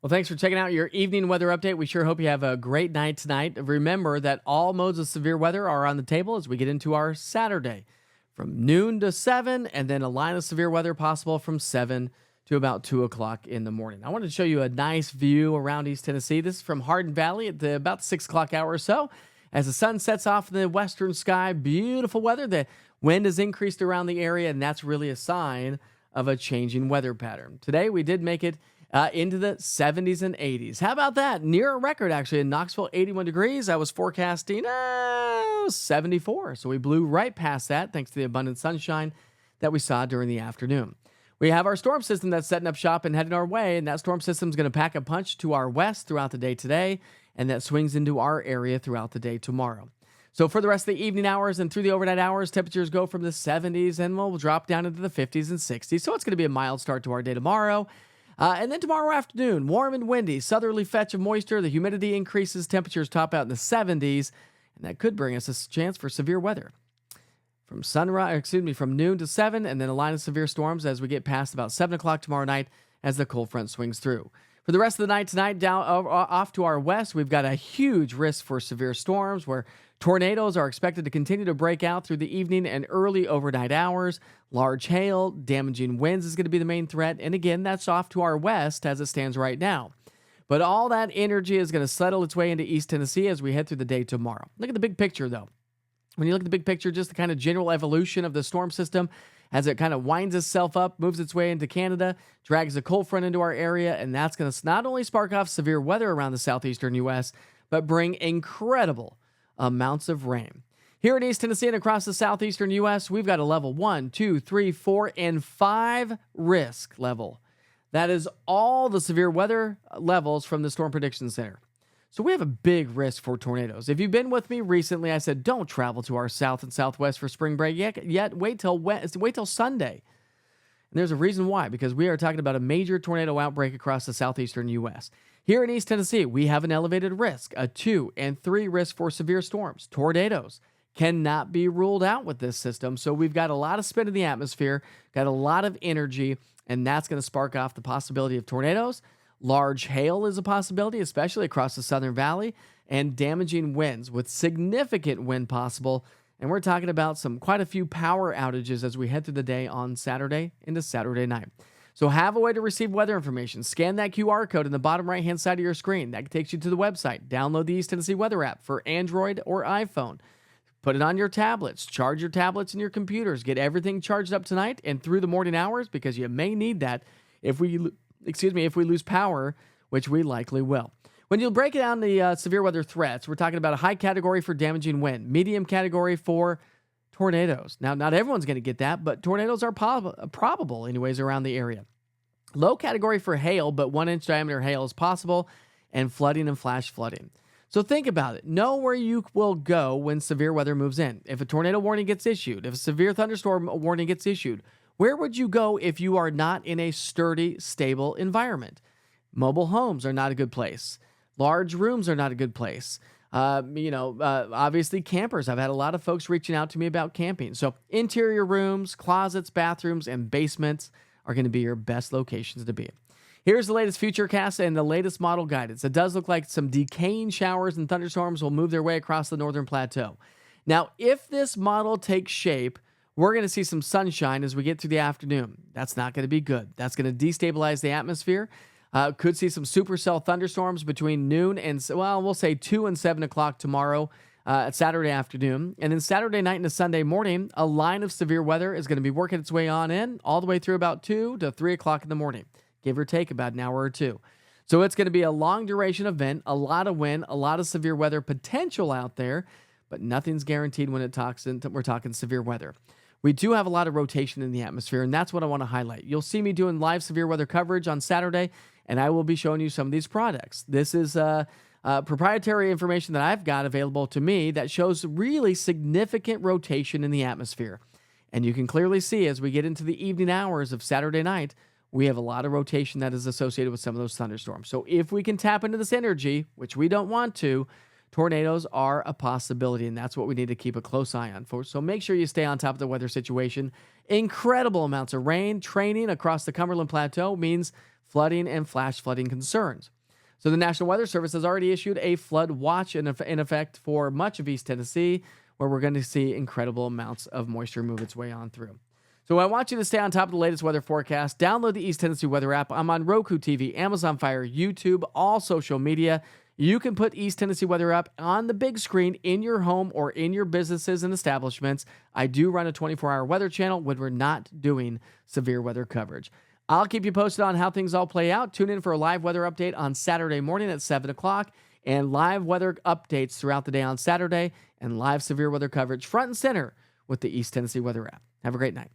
Well, thanks for checking out your evening weather update. We sure hope you have a great night tonight. Remember that all modes of severe weather are on the table as we get into our Saturday from noon to 7, and then a line of severe weather possible from 7 to about 2 o'clock in the morning. I wanted to show you a nice view around East Tennessee. This is from Hardin Valley at about 6 o'clock hour or so. As the sun sets off in the western sky, beautiful weather. The wind has increased around the area, and that's really a sign of a changing weather pattern. Today, we did make it into the 70s and 80s. How about that? Near a record, actually, in Knoxville, 81 degrees. I was forecasting 74. So we blew right past that thanks to the abundant sunshine that we saw during the afternoon. We have our storm system that's setting up shop and heading our way, and that storm system is going to pack a punch to our west throughout the day today, and that swings into our area throughout the day tomorrow. So for the rest of the evening hours and through the overnight hours, temperatures go from the 70s and will drop down into the 50s and 60s. So it's going to be a mild start to our day tomorrow. And then tomorrow afternoon, warm and windy, southerly fetch of moisture. The humidity increases, temperatures top out in the 70s, and that could bring us a chance for severe weather. From noon to 7, and then a line of severe storms as we get past about 7 o'clock tomorrow night as the cold front swings through. For the rest of the night tonight, down off to our west, we've got a huge risk for severe storms where tornadoes are expected to continue to break out through the evening and early overnight hours. Large hail, damaging winds is going to be the main threat. And again, that's off to our west as it stands right now. But all that energy is going to settle its way into East Tennessee as we head through the day tomorrow. Look at the big picture, though. When you look at the big picture, just the kind of general evolution of the storm system as it kind of winds itself up, moves its way into Canada, drags a cold front into our area, and that's going to not only spark off severe weather around the southeastern U.S., but bring incredible amounts of rain. Here in East Tennessee and across the southeastern U.S., we've got a level 1, 2, 3, 4, and 5 risk level. That is all the severe weather levels from the Storm Prediction Center. So we have a big risk for tornadoes. If you've been with me recently, I said don't travel to our south and southwest for spring break yet. Wait till Sunday. And there's a reason why, because we are talking about a major tornado outbreak across the southeastern U.S. Here in East Tennessee, we have an elevated risk, a 2 and 3 risk for severe storms. Tornadoes cannot be ruled out with this system. So we've got a lot of spin in the atmosphere, got a lot of energy, and that's going to spark off the possibility of tornadoes. Large hail is a possibility, especially across the Southern Valley, and damaging winds with significant wind possible. And we're talking about quite a few power outages as we head through the day on Saturday into Saturday night. So have a way to receive weather information. Scan that QR code in the bottom right-hand side of your screen. That takes you to the website. Download the East Tennessee Weather app for Android or iPhone. Put it on your tablets. Charge your tablets and your computers. Get everything charged up tonight and through the morning hours because you may need that if we lose power, which we likely will. When you break down the severe weather threats, we're talking about a high category for damaging wind, medium category for tornadoes. Now, not everyone's going to get that, but tornadoes are probable anyways around the area. Low category for hail, but 1-inch diameter hail is possible, and flooding and flash flooding. So think about it. Know where you will go when severe weather moves in. If a tornado warning gets issued, if a severe thunderstorm warning gets issued, where would you go if you are not in a sturdy, stable environment? Mobile homes are not a good place. Large rooms are not a good place. Obviously campers. I've had a lot of folks reaching out to me about camping. So interior rooms, closets, bathrooms, and basements are going to be your best locations to be. Here's the latest Futurecast and the latest model guidance. It does look like some decaying showers and thunderstorms will move their way across the northern plateau. Now, if this model takes shape, we're going to see some sunshine as we get through the afternoon. That's not going to be good. That's going to destabilize the atmosphere. Could see some supercell thunderstorms between noon and, we'll say 2 and 7 o'clock tomorrow Saturday afternoon. And then Saturday night into Sunday morning, a line of severe weather is going to be working its way on in all the way through about 2 to 3 o'clock in the morning, give or take about an hour or two. So it's going to be a long duration event, a lot of wind, a lot of severe weather potential out there, but nothing's guaranteed when we're talking severe weather. We do have a lot of rotation in the atmosphere, and that's what I want to highlight. You'll see me doing live severe weather coverage on Saturday, and I will be showing you some of these products. This is proprietary information that I've got available to me that shows really significant rotation in the atmosphere. And you can clearly see as we get into the evening hours of Saturday night, we have a lot of rotation that is associated with some of those thunderstorms. So if we can tap into this energy, which we don't want to, tornadoes are a possibility, and that's what we need to keep a close eye on for. So make sure you stay on top of the weather situation. Incredible amounts of rain. Training across the Cumberland Plateau means flooding and flash flooding concerns. So the National Weather Service has already issued a flood watch in effect for much of East Tennessee, where we're going to see incredible amounts of moisture move its way on through. So I want you to stay on top of the latest weather forecast. Download the East Tennessee Weather app. I'm on Roku TV, Amazon Fire, YouTube, all social media. You can put East Tennessee Weather up on the big screen in your home or in your businesses and establishments. I do run a 24-hour weather channel when we're not doing severe weather coverage. I'll keep you posted on how things all play out. Tune in for a live weather update on Saturday morning at 7 o'clock and live weather updates throughout the day on Saturday and live severe weather coverage front and center with the East Tennessee Weather app. Have a great night.